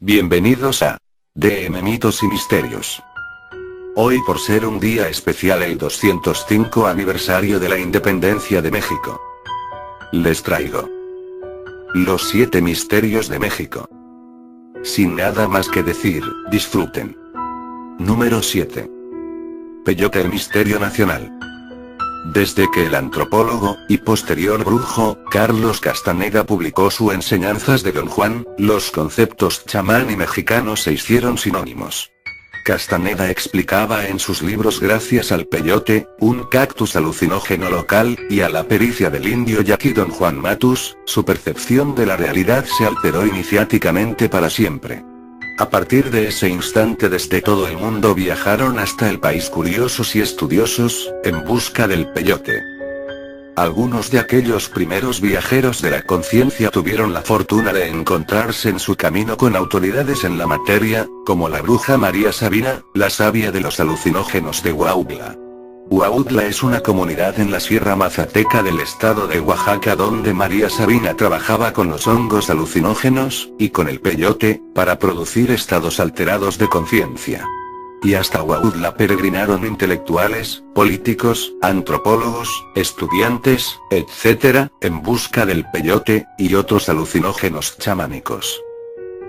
Bienvenidos a DM Mitos y Misterios. Hoy, por ser un día especial, el 205 aniversario de la independencia de México, les traigo los 7 misterios de México. Sin nada más que decir, disfruten. Número 7. Peyote, el misterio nacional. Desde que el antropólogo, y posterior brujo, Carlos Castaneda publicó sus Enseñanzas de Don Juan, los conceptos chamán y mexicano se hicieron sinónimos. Castaneda explicaba en sus libros, gracias al peyote, un cactus alucinógeno local, y a la pericia del indio yaqui Don Juan Matus, su percepción de la realidad se alteró iniciáticamente para siempre. A partir de ese instante, desde todo el mundo viajaron hasta el país curiosos y estudiosos, en busca del peyote. Algunos de aquellos primeros viajeros de la conciencia tuvieron la fortuna de encontrarse en su camino con autoridades en la materia, como la bruja María Sabina, la sabia de los alucinógenos de Huautla. Huautla es una comunidad en la Sierra Mazateca del estado de Oaxaca, donde María Sabina trabajaba con los hongos alucinógenos, y con el peyote, para producir estados alterados de conciencia. Y hasta Huautla peregrinaron intelectuales, políticos, antropólogos, estudiantes, etc., en busca del peyote, y otros alucinógenos chamánicos.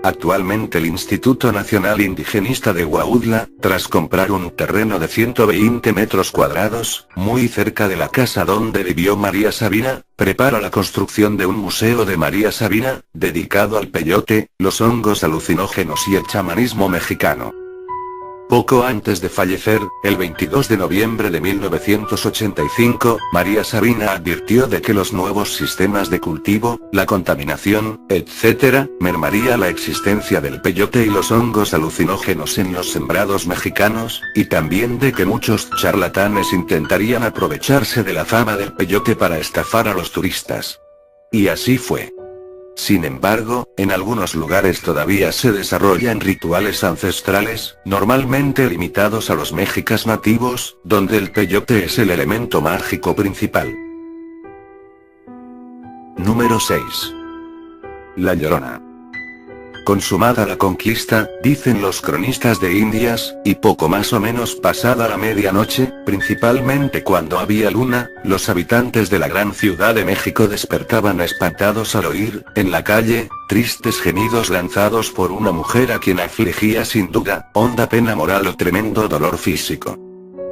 Actualmente el Instituto Nacional Indigenista de Huautla, tras comprar un terreno de 120 metros cuadrados, muy cerca de la casa donde vivió María Sabina, prepara la construcción de un museo de María Sabina, dedicado al peyote, los hongos alucinógenos y el chamanismo mexicano. Poco antes de fallecer, el 22 de noviembre de 1985, María Sabina advirtió de que los nuevos sistemas de cultivo, la contaminación, etc., mermaría la existencia del peyote y los hongos alucinógenos en los sembrados mexicanos, y también de que muchos charlatanes intentarían aprovecharse de la fama del peyote para estafar a los turistas. Y así fue. Sin embargo, en algunos lugares todavía se desarrollan rituales ancestrales, normalmente limitados a los mexicas nativos, donde el peyote es el elemento mágico principal. Número 6. La Llorona. Consumada la conquista, dicen los cronistas de Indias, y poco más o menos pasada la medianoche, principalmente cuando había luna, los habitantes de la gran ciudad de México despertaban espantados al oír, en la calle, tristes gemidos lanzados por una mujer a quien afligía sin duda, honda pena moral o tremendo dolor físico.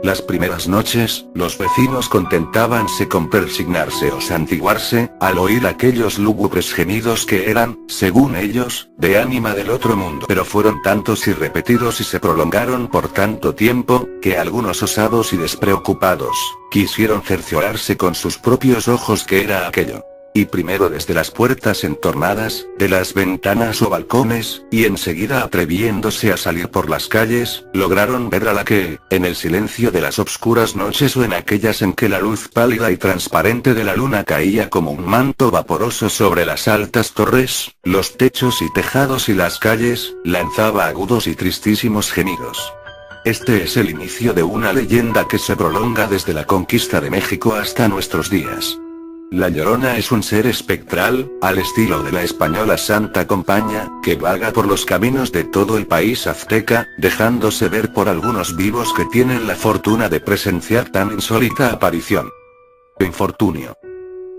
Las primeras noches, los vecinos contentábanse con persignarse o santiguarse, al oír aquellos lúgubres gemidos que eran, según ellos, de ánima del otro mundo. Pero fueron tantos y repetidos y se prolongaron por tanto tiempo, que algunos osados y despreocupados, quisieron cerciorarse con sus propios ojos qué era aquello. Y primero desde las puertas entornadas, de las ventanas o balcones, y enseguida atreviéndose a salir por las calles, lograron ver a la que, en el silencio de las obscuras noches o en aquellas en que la luz pálida y transparente de la luna caía como un manto vaporoso sobre las altas torres, los techos y tejados y las calles, lanzaba agudos y tristísimos gemidos. Este es el inicio de una leyenda que se prolonga desde la conquista de México hasta nuestros días. La Llorona es un ser espectral, al estilo de la española Santa Compaña, que vaga por los caminos de todo el país azteca, dejándose ver por algunos vivos que tienen la fortuna de presenciar tan insólita aparición. Infortunio.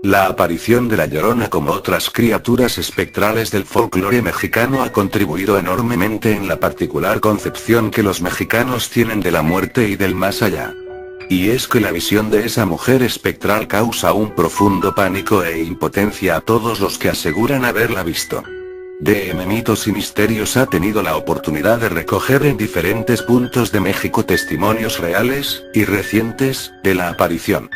La aparición de la Llorona, como otras criaturas espectrales del folclore mexicano, ha contribuido enormemente en la particular concepción que los mexicanos tienen de la muerte y del más allá. Y es que la visión de esa mujer espectral causa un profundo pánico e impotencia a todos los que aseguran haberla visto. DM Mitos y Misterios ha tenido la oportunidad de recoger en diferentes puntos de México testimonios reales, y recientes, de la aparición.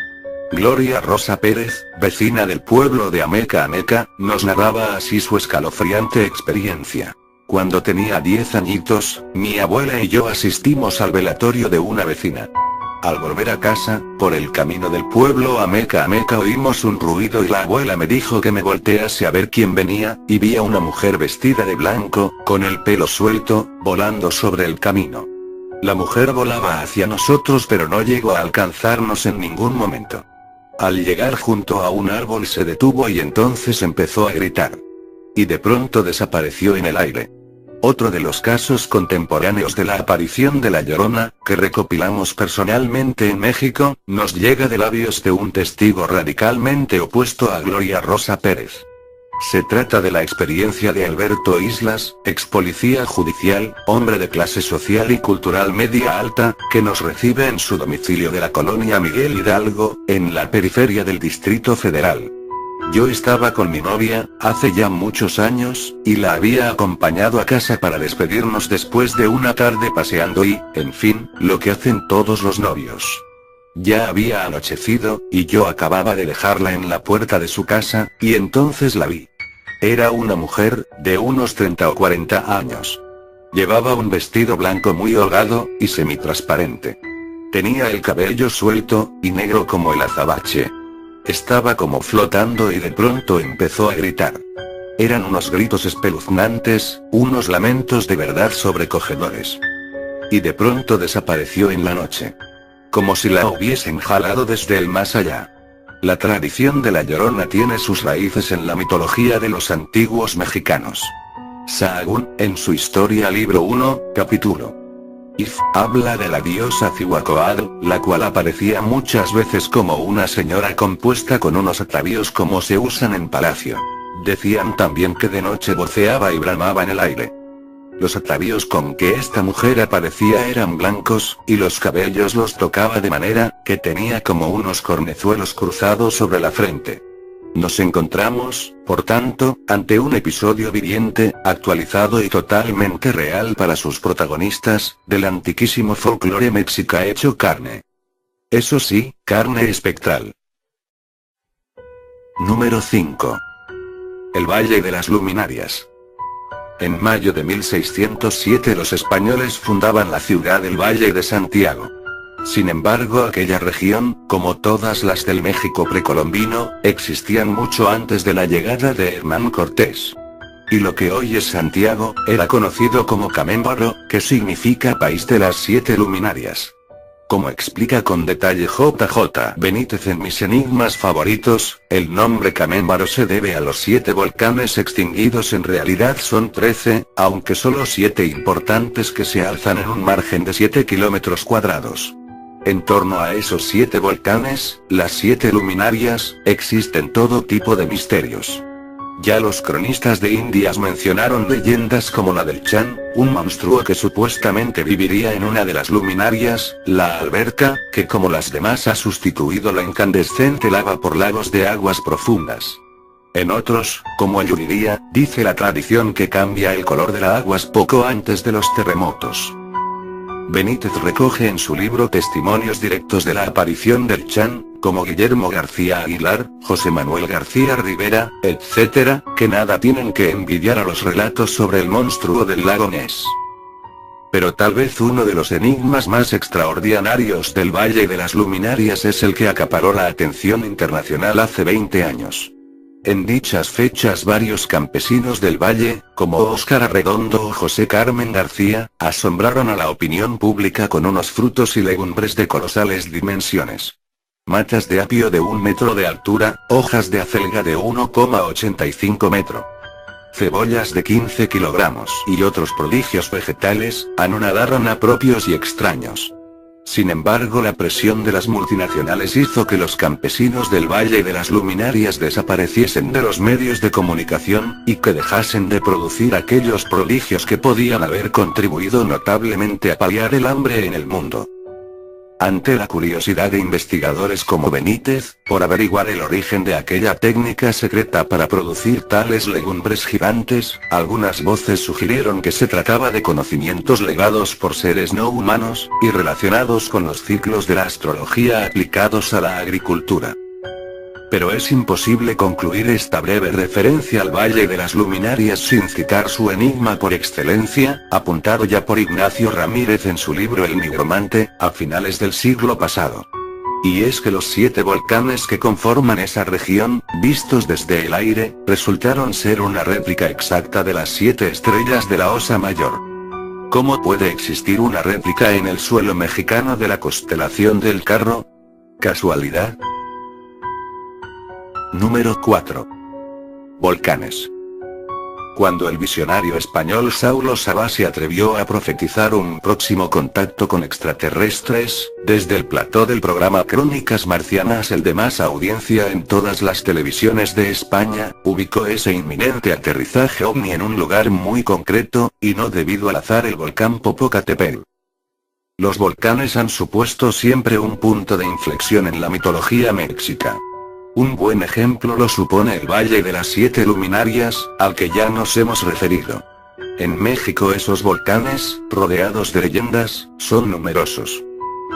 Gloria Rosa Pérez, vecina del pueblo de Ameca Ameca, nos narraba así su escalofriante experiencia. Cuando tenía 10 añitos, mi abuela y yo asistimos al velatorio de una vecina. Al volver a casa, por el camino del pueblo Ameca Ameca oímos un ruido y la abuela me dijo que me voltease a ver quién venía, y vi a una mujer vestida de blanco, con el pelo suelto, volando sobre el camino. La mujer volaba hacia nosotros pero no llegó a alcanzarnos en ningún momento. Al llegar junto a un árbol se detuvo y entonces empezó a gritar. Y de pronto desapareció en el aire. Otro de los casos contemporáneos de la aparición de La Llorona, que recopilamos personalmente en México, nos llega de labios de un testigo radicalmente opuesto a Gloria Rosa Pérez. Se trata de la experiencia de Alberto Islas, ex policía judicial, hombre de clase social y cultural media alta, que nos recibe en su domicilio de la colonia Miguel Hidalgo, en la periferia del Distrito Federal. Yo estaba con mi novia, hace ya muchos años, y la había acompañado a casa para despedirnos después de una tarde paseando y, en fin, lo que hacen todos los novios. Ya había anochecido, y yo acababa de dejarla en la puerta de su casa, y entonces la vi. Era una mujer, de unos 30 o 40 años. Llevaba un vestido blanco muy holgado, y semitransparente. Tenía el cabello suelto, y negro como el azabache. Estaba como flotando y de pronto empezó a gritar. Eran unos gritos espeluznantes, unos lamentos de verdad sobrecogedores. Y de pronto desapareció en la noche. Como si la hubiesen jalado desde el más allá. La tradición de La Llorona tiene sus raíces en la mitología de los antiguos mexicanos. Sahagún, en su Historia libro 1, capítulo If, habla de la diosa Cihuacóatl, la cual aparecía muchas veces como una señora compuesta con unos atavíos como se usan en palacio. Decían también que de noche voceaba y bramaba en el aire. Los atavíos con que esta mujer aparecía eran blancos, y los cabellos los tocaba de manera, que tenía como unos cornezuelos cruzados sobre la frente. Nos encontramos, por tanto, ante un episodio viviente, actualizado y totalmente real para sus protagonistas, del antiquísimo folclore mexica hecho carne. Eso sí, carne espectral. Número 5. El Valle de las Luminarias. En mayo de 1607 los españoles fundaban la ciudad del Valle de Santiago. Sin embargo, aquella región, como todas las del México precolombino, existían mucho antes de la llegada de Hernán Cortés. Y lo que hoy es Santiago, era conocido como Camémbaro, que significa País de las Siete Luminarias. Como explica con detalle J.J. Benítez en Mis Enigmas Favoritos, el nombre Camémbaro se debe a los 7 volcanes extinguidos. En realidad son 13, aunque solo 7 importantes que se alzan en un margen de 7 kilómetros cuadrados. En torno a esos 7 volcanes, las 7 luminarias, existen todo tipo de misterios. Ya los cronistas de Indias mencionaron leyendas como la del Chan, un monstruo que supuestamente viviría en una de las luminarias, la alberca, que como las demás ha sustituido la incandescente lava por lagos de aguas profundas. En otros, como Ayuriría, dice la tradición que cambia el color de las aguas poco antes de los terremotos. Benítez recoge en su libro testimonios directos de la aparición del Chan, como Guillermo García Aguilar, José Manuel García Rivera, etc., que nada tienen que envidiar a los relatos sobre el monstruo del lago Ness. Pero tal vez uno de los enigmas más extraordinarios del Valle de las Luminarias es el que acaparó la atención internacional hace 20 años. En dichas fechas varios campesinos del valle, como Óscar Arredondo o José Carmen García, asombraron a la opinión pública con unos frutos y legumbres de colosales dimensiones. Matas de apio de 1 metro de altura, hojas de acelga de 1,85 metro. Cebollas de 15 kilogramos y otros prodigios vegetales, anonadaron a propios y extraños. Sin embargo, la presión de las multinacionales hizo que los campesinos del Valle de las Luminarias desapareciesen de los medios de comunicación, y que dejasen de producir aquellos prodigios que podían haber contribuido notablemente a paliar el hambre en el mundo. Ante la curiosidad de investigadores como Benítez, por averiguar el origen de aquella técnica secreta para producir tales legumbres gigantes, algunas voces sugirieron que se trataba de conocimientos legados por seres no humanos, y relacionados con los ciclos de la astrología aplicados a la agricultura. Pero es imposible concluir esta breve referencia al Valle de las Luminarias sin citar su enigma por excelencia, apuntado ya por Ignacio Ramírez en su libro El Nigromante, a finales del siglo pasado. Y es que los 7 volcanes que conforman esa región, vistos desde el aire, resultaron ser una réplica exacta de las 7 estrellas de la Osa Mayor. ¿Cómo puede existir una réplica en el suelo mexicano de la constelación del Carro? ¿Casualidad? Número 4. Volcanes. cuando el visionario español Saulo Sabá se atrevió a profetizar un próximo contacto con extraterrestres, desde el plató del programa Crónicas Marcianas, el de más audiencia en todas las televisiones de España, ubicó ese inminente aterrizaje ovni en un lugar muy concreto, y no debido al azar el volcán Popocatépetl. Los volcanes han supuesto siempre un punto de inflexión en la mitología mexica. Un buen ejemplo lo supone el Valle de las Siete Luminarias, al que ya nos hemos referido. En México esos volcanes, rodeados de leyendas, son numerosos.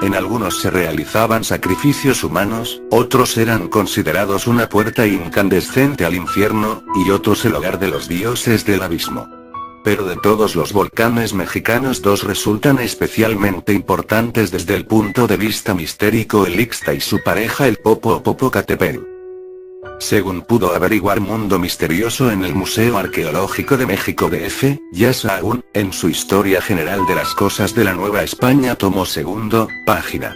En algunos se realizaban sacrificios humanos, otros eran considerados una puerta incandescente al infierno, y otros el hogar de los dioses del abismo. Pero de todos los volcanes mexicanos, dos resultan especialmente importantes desde el punto de vista mistérico: el Ixta y su pareja el Popo o Popocatépetl. Según pudo averiguar Mundo Misterioso en el Museo Arqueológico de México DF, Yasa Aún, en su Historia General de las Cosas de la Nueva España tomo segundo, página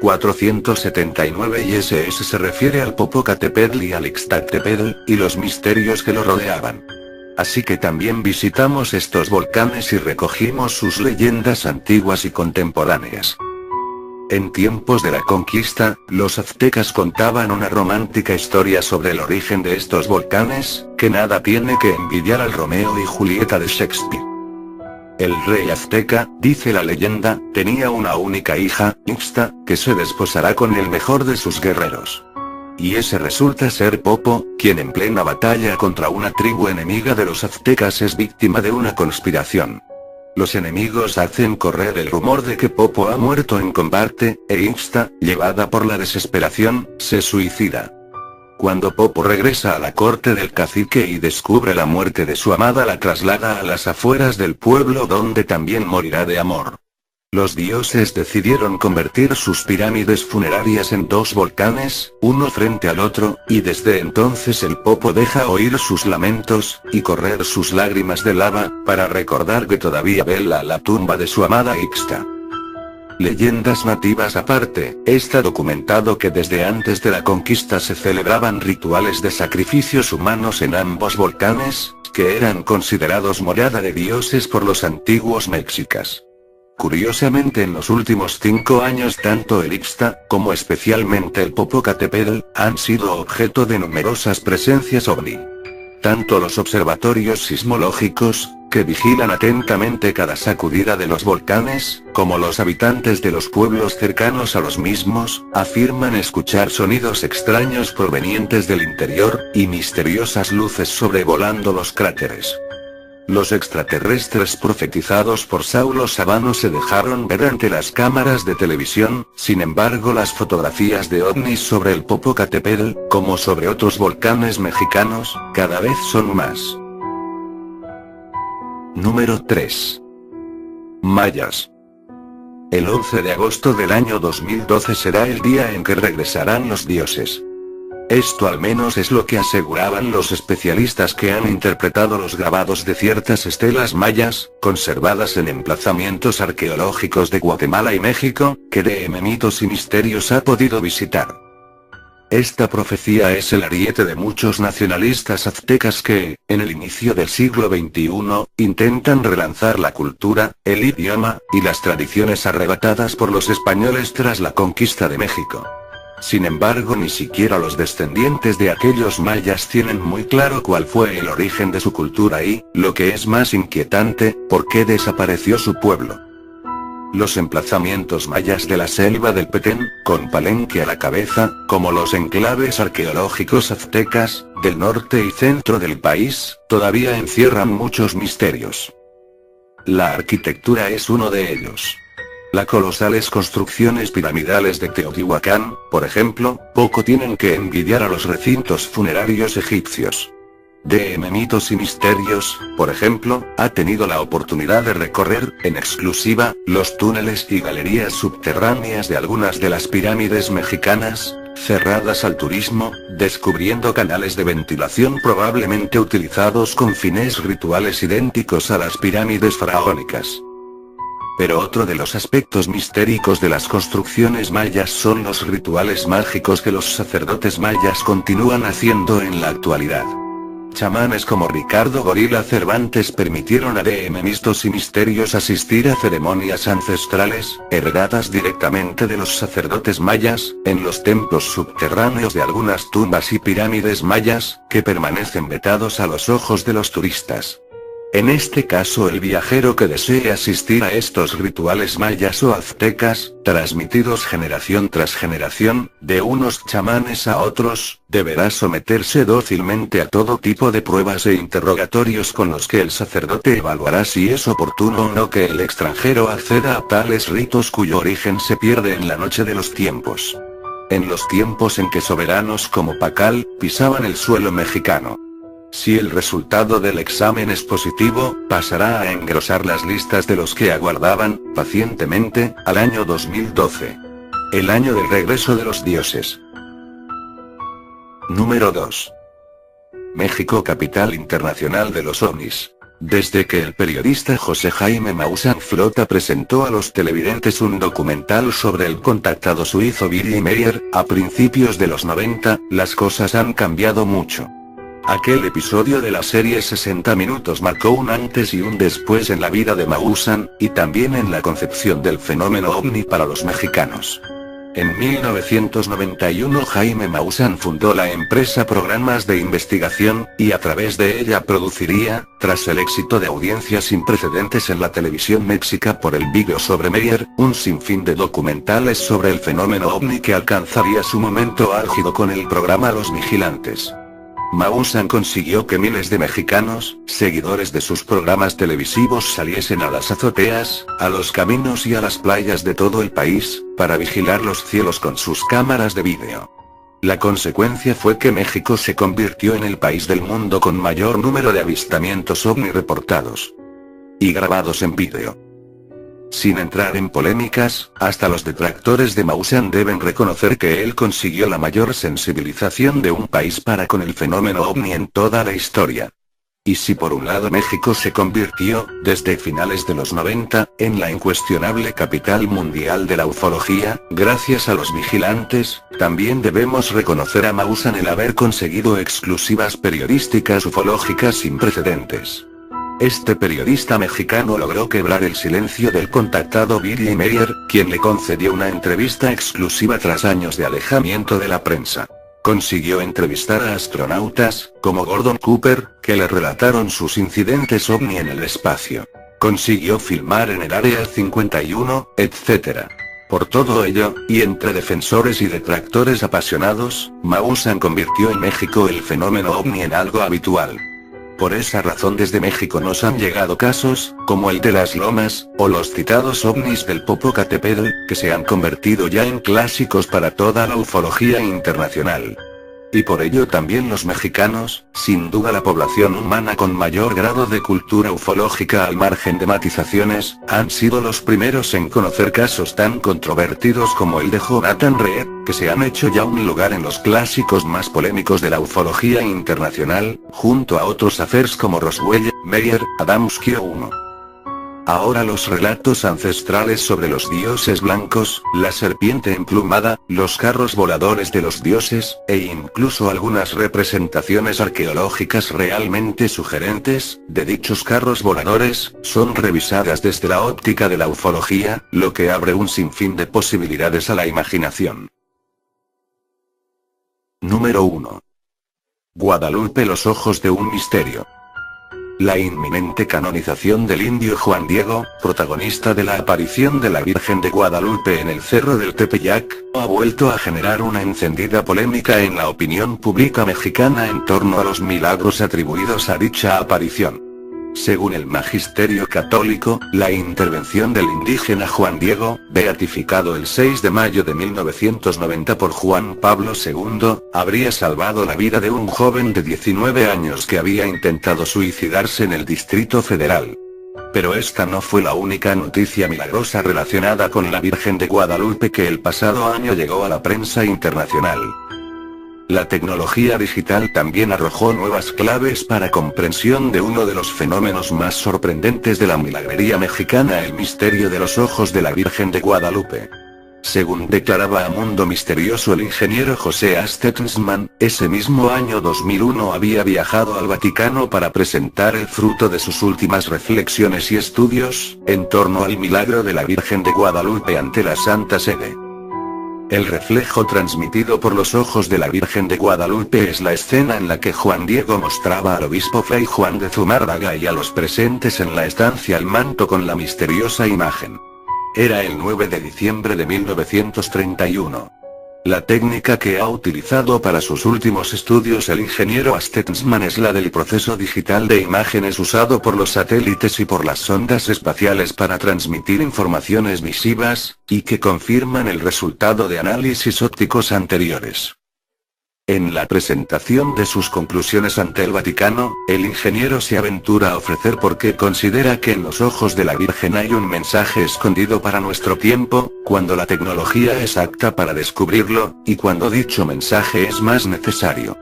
479, y ese se refiere al Popocatépetl y al Ixtactépetl, y los misterios que lo rodeaban. Así que también visitamos estos volcanes y recogimos sus leyendas antiguas y contemporáneas. En tiempos de la conquista, los aztecas contaban una romántica historia sobre el origen de estos volcanes, que nada tiene que envidiar al Romeo y Julieta de Shakespeare. El rey azteca, dice la leyenda, tenía una única hija, Ixta, que se desposará con el mejor de sus guerreros. Y ese resulta ser Popo, quien en plena batalla contra una tribu enemiga de los aztecas es víctima de una conspiración. Los enemigos hacen correr el rumor de que Popo ha muerto en combate, e Ixta, llevada por la desesperación, se suicida. Cuando Popo regresa a la corte del cacique y descubre la muerte de su amada, la traslada a las afueras del pueblo, donde también morirá de amor. Los dioses decidieron convertir sus pirámides funerarias en dos volcanes, uno frente al otro, y desde entonces el Popo deja oír sus lamentos, y correr sus lágrimas de lava, para recordar que todavía vela la tumba de su amada Ixta. Leyendas nativas aparte, está documentado que desde antes de la conquista se celebraban rituales de sacrificios humanos en ambos volcanes, que eran considerados morada de dioses por los antiguos mexicas. Curiosamente, en los últimos 5 años tanto el Ixta, como especialmente el Popocatépetl, han sido objeto de numerosas presencias ovni. Tanto los observatorios sismológicos, que vigilan atentamente cada sacudida de los volcanes, como los habitantes de los pueblos cercanos a los mismos, afirman escuchar sonidos extraños provenientes del interior, y misteriosas luces sobrevolando los cráteres. Los extraterrestres profetizados por Saulo Sabá no se dejaron ver ante las cámaras de televisión, sin embargo las fotografías de ovnis sobre el Popocatépetl, como sobre otros volcanes mexicanos, cada vez son más. Número 3. Mayas. El 11 de agosto del año 2012 será el día en que regresarán los dioses. Esto al menos es lo que aseguraban los especialistas que han interpretado los grabados de ciertas estelas mayas, conservadas en emplazamientos arqueológicos de Guatemala y México, que DM Mitos y Misterios ha podido visitar. Esta profecía es el ariete de muchos nacionalistas aztecas que, en el inicio del siglo XXI, intentan relanzar la cultura, el idioma, y las tradiciones arrebatadas por los españoles tras la conquista de México. Sin embargo, ni siquiera los descendientes de aquellos mayas tienen muy claro cuál fue el origen de su cultura y, lo que es más inquietante, por qué desapareció su pueblo. Los emplazamientos mayas de la selva del Petén, con Palenque a la cabeza, como los enclaves arqueológicos aztecas, del norte y centro del país, todavía encierran muchos misterios. La arquitectura es uno de ellos. Las colosales construcciones piramidales de Teotihuacán, por ejemplo, poco tienen que envidiar a los recintos funerarios egipcios. DM Mitos y Misterios, por ejemplo, ha tenido la oportunidad de recorrer, en exclusiva, los túneles y galerías subterráneas de algunas de las pirámides mexicanas, cerradas al turismo, descubriendo canales de ventilación probablemente utilizados con fines rituales idénticos a las pirámides faraónicas. Pero otro de los aspectos mistéricos de las construcciones mayas son los rituales mágicos que los sacerdotes mayas continúan haciendo en la actualidad. chamanes como Ricardo Gorila Cervantes permitieron a mistos y misterios asistir a ceremonias ancestrales, heredadas directamente de los sacerdotes mayas, en los templos subterráneos de algunas tumbas y pirámides mayas, que permanecen vetados a los ojos de los turistas. En este caso, el viajero que desee asistir a estos rituales mayas o aztecas, transmitidos generación tras generación, de unos chamanes a otros, deberá someterse dócilmente a todo tipo de pruebas e interrogatorios con los que el sacerdote evaluará si es oportuno o no que el extranjero acceda a tales ritos cuyo origen se pierde en la noche de los tiempos. En los tiempos en que soberanos como Pacal pisaban el suelo mexicano. Si el resultado del examen es positivo, pasará a engrosar las listas de los que aguardaban, pacientemente, al año 2012. El año del regreso de los dioses. Número 2. México, capital internacional de los ovnis. Desde que el periodista José Jaime Maussan Flota presentó a los televidentes un documental sobre el contactado suizo Billy Meier, a principios de los 90, las cosas han cambiado mucho. Aquel episodio de la serie 60 minutos marcó un antes y un después en la vida de Maussan, y también en la concepción del fenómeno ovni para los mexicanos. En 1991 Jaime Maussan fundó la empresa Programas de Investigación, y a través de ella produciría, tras el éxito de audiencias sin precedentes en la televisión mexica por el vídeo sobre Meier, un sinfín de documentales sobre el fenómeno ovni que alcanzaría su momento álgido con el programa Los Vigilantes. Maussan consiguió que miles de mexicanos, seguidores de sus programas televisivos, saliesen a las azoteas, a los caminos y a las playas de todo el país, para vigilar los cielos con sus cámaras de vídeo. La consecuencia fue que México se convirtió en el país del mundo con mayor número de avistamientos ovni reportados y grabados en vídeo. Sin entrar en polémicas, hasta los detractores de Maussan deben reconocer que él consiguió la mayor sensibilización de un país para con el fenómeno ovni en toda la historia. Y si por un lado México se convirtió, desde finales de los 90, en la incuestionable capital mundial de la ufología, gracias a los vigilantes, también debemos reconocer a Maussan el haber conseguido exclusivas periodísticas ufológicas sin precedentes. Este periodista mexicano logró quebrar el silencio del contactado Billy Meier, quien le concedió una entrevista exclusiva tras años de alejamiento de la prensa. Consiguió entrevistar a astronautas, como Gordon Cooper, que le relataron sus incidentes ovni en el espacio. Consiguió filmar en el Área 51, etc. Por todo ello, y entre defensores y detractores apasionados, Maussan convirtió en México el fenómeno ovni en algo habitual. Por esa razón desde México nos han llegado casos, como el de las Lomas, o los citados ovnis del Popocatépetl, que se han convertido ya en clásicos para toda la ufología internacional. Y por ello también los mexicanos, sin duda la población humana con mayor grado de cultura ufológica al margen de matizaciones, han sido los primeros en conocer casos tan controvertidos como el de Jonathan Reed, que se han hecho ya un lugar en los clásicos más polémicos de la ufología internacional, junto a otros affairs como Roswell, Meier, Adamski o Uno. Ahora los relatos ancestrales sobre los dioses blancos, la serpiente emplumada, los carros voladores de los dioses, e incluso algunas representaciones arqueológicas realmente sugerentes, de dichos carros voladores, son revisadas desde la óptica de la ufología, lo que abre un sinfín de posibilidades a la imaginación. Número 1. Guadalupe, los ojos de un misterio. La inminente canonización del indio Juan Diego, protagonista de la aparición de la Virgen de Guadalupe en el Cerro del Tepeyac, ha vuelto a generar una encendida polémica en la opinión pública mexicana en torno a los milagros atribuidos a dicha aparición. Según el magisterio católico, la intervención del indígena Juan Diego, beatificado el 6 de mayo de 1990 por Juan Pablo II, habría salvado la vida de un joven de 19 años que había intentado suicidarse en el Distrito Federal. Pero esta no fue la única noticia milagrosa relacionada con la Virgen de Guadalupe que el pasado año llegó a la prensa internacional. La tecnología digital también arrojó nuevas claves para comprensión de uno de los fenómenos más sorprendentes de la milagrería mexicana, el misterio de los ojos de la Virgen de Guadalupe. Según declaraba a Mundo Misterioso el ingeniero José A. Stetsman, ese mismo año 2001 había viajado al Vaticano para presentar el fruto de sus últimas reflexiones y estudios, en torno al milagro de la Virgen de Guadalupe ante la Santa Sede. El reflejo transmitido por los ojos de la Virgen de Guadalupe es la escena en la que Juan Diego mostraba al obispo Fray Juan de Zumárraga y a los presentes en la estancia el manto con la misteriosa imagen. Era el 9 de diciembre de 1931. La técnica que ha utilizado para sus últimos estudios el ingeniero Stetsman es la del proceso digital de imágenes usado por los satélites y por las sondas espaciales para transmitir informaciones visivas, y que confirman el resultado de análisis ópticos anteriores. En la presentación de sus conclusiones ante el Vaticano, el ingeniero se aventura a ofrecer porque considera que en los ojos de la Virgen hay un mensaje escondido para nuestro tiempo, cuando la tecnología es apta para descubrirlo, y cuando dicho mensaje es más necesario.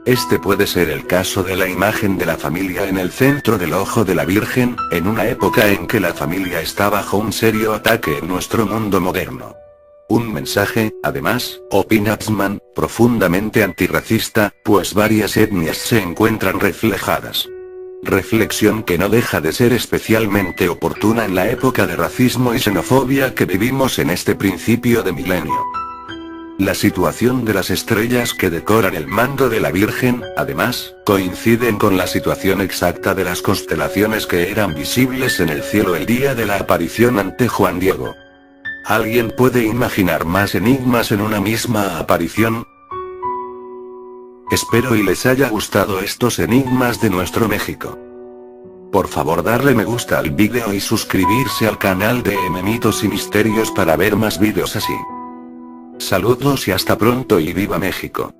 Este puede ser el caso de la imagen de la familia en el centro del ojo de la Virgen, en una época en que la familia está bajo un serio ataque en nuestro mundo moderno. Un mensaje, además, opina Stetsman, profundamente antirracista, pues varias etnias se encuentran reflejadas. Reflexión que no deja de ser especialmente oportuna en la época de racismo y xenofobia que vivimos en este principio de milenio. La situación de las estrellas que decoran el manto de la Virgen, además, coinciden con la situación exacta de las constelaciones que eran visibles en el cielo el día de la aparición ante Juan Diego. ¿Alguien puede imaginar más enigmas en una misma aparición? Espero y les haya gustado estos enigmas de nuestro México. Por favor darle me gusta al vídeo y suscribirse al canal de Mitos y Misterios para ver más vídeos así. Saludos y hasta pronto y viva México.